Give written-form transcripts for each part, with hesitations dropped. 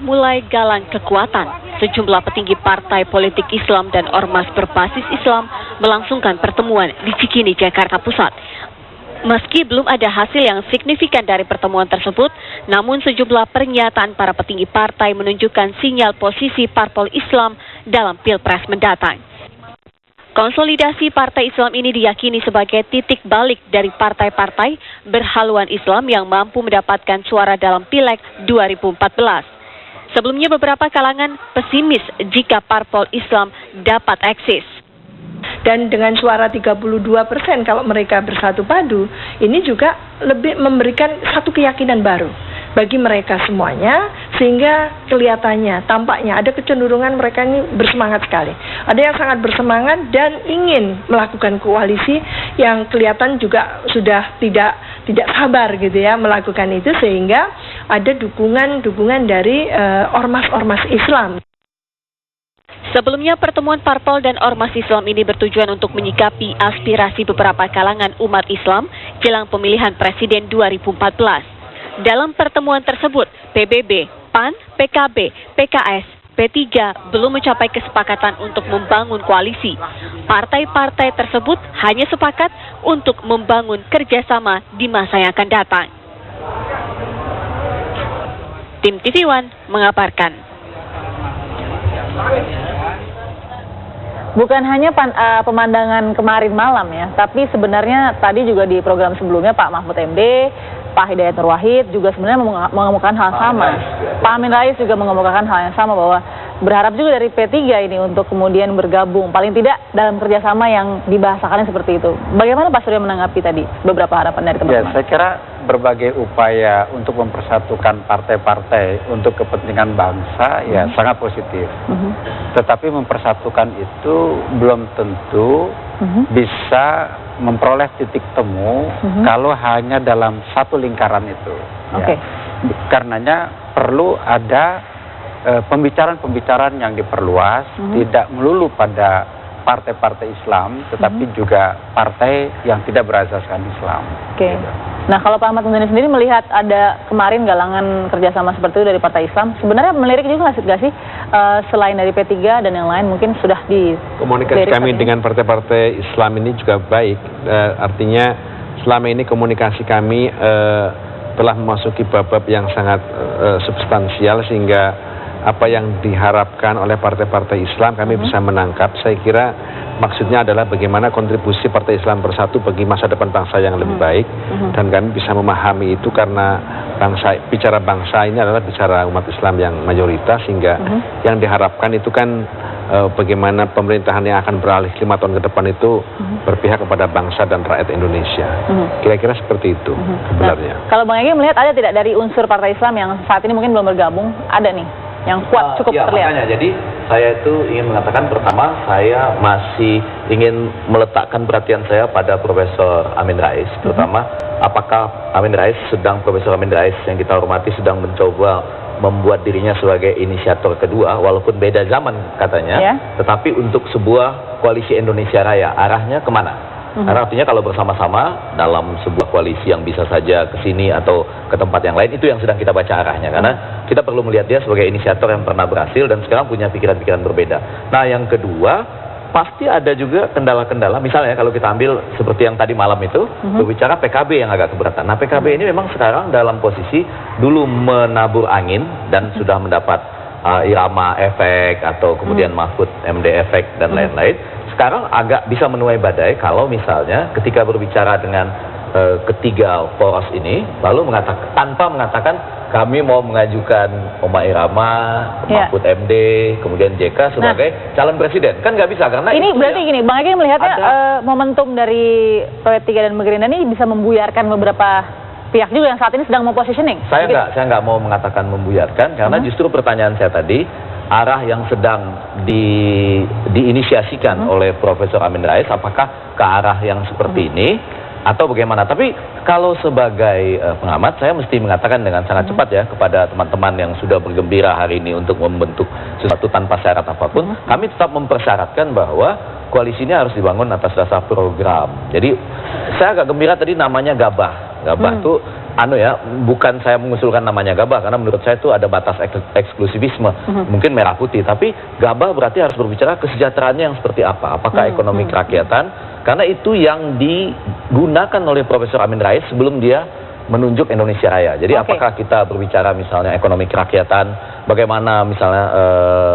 mulai galang kekuatan, sejumlah petinggi partai politik Islam dan ormas berbasis Islam melangsungkan pertemuan di Cikini, Jakarta Pusat. Meski belum ada hasil yang signifikan dari pertemuan tersebut, namun sejumlah pernyataan para petinggi partai menunjukkan sinyal posisi parpol Islam dalam Pilpres mendatang. Konsolidasi partai Islam ini diyakini sebagai titik balik dari partai-partai berhaluan Islam yang mampu mendapatkan suara dalam Pileg 2014. Sebelumnya beberapa kalangan pesimis jika parpol Islam dapat eksis. Dan dengan suara 32% kalau mereka bersatu padu, ini juga lebih memberikan satu keyakinan baru bagi mereka semuanya, sehingga kelihatannya, tampaknya ada kecenderungan mereka ini bersemangat sekali. Ada yang sangat bersemangat dan ingin melakukan koalisi yang kelihatan juga sudah tidak sabar gitu ya melakukan itu, sehingga ada dukungan dari ormas-ormas Islam. Sebelumnya, pertemuan parpol dan ormas Islam ini bertujuan untuk menyikapi aspirasi beberapa kalangan umat Islam jelang pemilihan presiden 2014. Dalam pertemuan tersebut, PBB, PAN, PKB, PKS, P3 belum mencapai kesepakatan untuk membangun koalisi. Partai-partai tersebut hanya sepakat untuk membangun kerjasama di masa yang akan datang. Tim TV One mengabarkan. Bukan hanya pemandangan kemarin malam ya, tapi sebenarnya tadi juga di program sebelumnya Pak Mahfud MD, Pak Hidayat Nur Wahid juga sebenarnya mengemukakan hal sama. Pak Amin Rais juga mengemukakan hal yang sama, bahwa berharap juga dari P3 ini untuk kemudian bergabung, paling tidak dalam kerjasama yang dibahasakannya seperti itu. Bagaimana Pak Surya menanggapi tadi beberapa harapan dari teman-teman? Ya, saya kira berbagai upaya untuk mempersatukan partai-partai untuk kepentingan bangsa ya sangat positif. Tetapi mempersatukan itu belum tentu bisa memperoleh titik temu kalau hanya dalam satu lingkaran itu. Ya. Karenanya perlu ada pembicaraan-pembicaraan yang diperluas, tidak melulu pada partai-partai Islam, tetapi juga partai yang tidak berasaskan Islam. Gitu. Nah, kalau Pak Ahmad Muzani sendiri melihat ada kemarin galangan kerjasama seperti itu dari partai Islam, sebenarnya melirik juga nggak sih selain dari P3 dan yang lain mungkin sudah di komunikasi kami dengan partai-partai Islam ini juga baik, artinya selama ini komunikasi kami telah memasuki bab-bab yang sangat substansial, sehingga apa yang diharapkan oleh partai-partai Islam kami bisa menangkap. Saya kira maksudnya adalah bagaimana kontribusi Partai Islam Bersatu bagi masa depan bangsa yang lebih baik, dan kami bisa memahami itu karena bicara bangsa ini adalah bicara umat Islam yang mayoritas, sehingga yang diharapkan itu kan bagaimana pemerintahan yang akan beralih 5 tahun ke depan itu berpihak kepada bangsa dan rakyat Indonesia. Kira-kira seperti itu sebenarnya. Nah, kalau Bang Egy melihat ada tidak dari unsur Partai Islam yang saat ini mungkin belum bergabung, ada nih yang kuat cukup terlihat? Makanya, jadi saya itu ingin mengatakan, pertama saya masih ingin meletakkan perhatian saya pada Profesor Amin Rais, terutama apakah Profesor Amin Rais yang kita hormati sedang mencoba membuat dirinya sebagai inisiator kedua, walaupun beda zaman katanya, tetapi untuk sebuah koalisi Indonesia Raya, arahnya kemana? Karena artinya kalau bersama-sama dalam sebuah koalisi yang bisa saja ke sini atau ke tempat yang lain, itu yang sedang kita baca arahnya. Karena kita perlu melihat dia sebagai inisiator yang pernah berhasil dan sekarang punya pikiran-pikiran berbeda. Nah, yang kedua, pasti ada juga kendala-kendala. Misalnya kalau kita ambil seperti yang tadi malam itu, berbicara PKB yang agak keberatan. Nah, PKB ini memang sekarang dalam posisi dulu menabur angin dan sudah mendapat irama efek atau kemudian Mahfud MD efek dan lain-lain. Sekarang agak bisa menuai badai kalau misalnya ketika berbicara dengan ketiga poros ini, lalu tanpa mengatakan kami mau mengajukan Oma Irama, Mahfud MD, kemudian JK sebagai calon presiden. Kan nggak bisa, karena ini berarti gini, Bang Egy melihatnya momentum dari P3 dan Gerindra ini bisa membuyarkan beberapa pihak juga yang saat ini sedang mempositioning. Saya nggak mau mengatakan membuyarkan, karena justru pertanyaan saya tadi, arah yang sedang diinisiasikan oleh Profesor Amin Rais, apakah ke arah yang seperti ini atau bagaimana? Tapi kalau sebagai pengamat, saya mesti mengatakan dengan sangat cepat ya kepada teman-teman yang sudah bergembira hari ini untuk membentuk sesuatu tanpa syarat apapun, kami tetap mempersyaratkan bahwa koalisi ini harus dibangun atas dasar program. Jadi saya agak gembira tadi namanya Gabah. Gabah itu bukan saya mengusulkan namanya gabah, karena menurut saya itu ada batas eksklusivisme, mungkin merah putih, tapi gabah berarti harus berbicara kesejahteraannya yang seperti apa, apakah ekonomi kerakyatan, karena itu yang digunakan oleh Profesor Amin Rais sebelum dia menunjuk Indonesia Raya. Jadi apakah kita berbicara misalnya ekonomi kerakyatan, bagaimana misalnya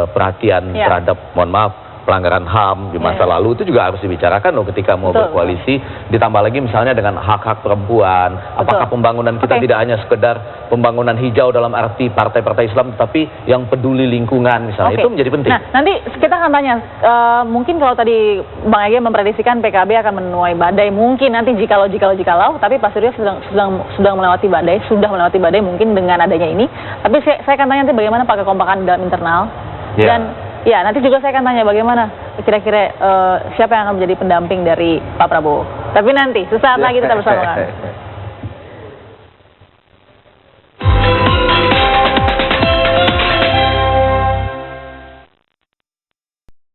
perhatian terhadap, mohon maaf, pelanggaran HAM di masa lalu, itu juga harus dibicarakan loh ketika mau berkoalisi. Ditambah lagi misalnya dengan hak-hak perempuan, apakah pembangunan kita tidak hanya sekedar pembangunan hijau dalam arti partai-partai Islam, tapi yang peduli lingkungan misalnya, itu menjadi penting. Nah, nanti kita akan tanya, mungkin kalau tadi Bang Ege memprediksikan PKB akan menuai badai, mungkin nanti jikalau, tapi Pak Suryo sudah melewati badai mungkin dengan adanya ini. Tapi saya akan tanya nanti bagaimana Pak kekompakan dalam internal, dan ya, nanti juga saya akan tanya bagaimana kira-kira siapa yang akan menjadi pendamping dari Pak Prabowo. Tapi nanti, sesaat lagi tetap bersama kami.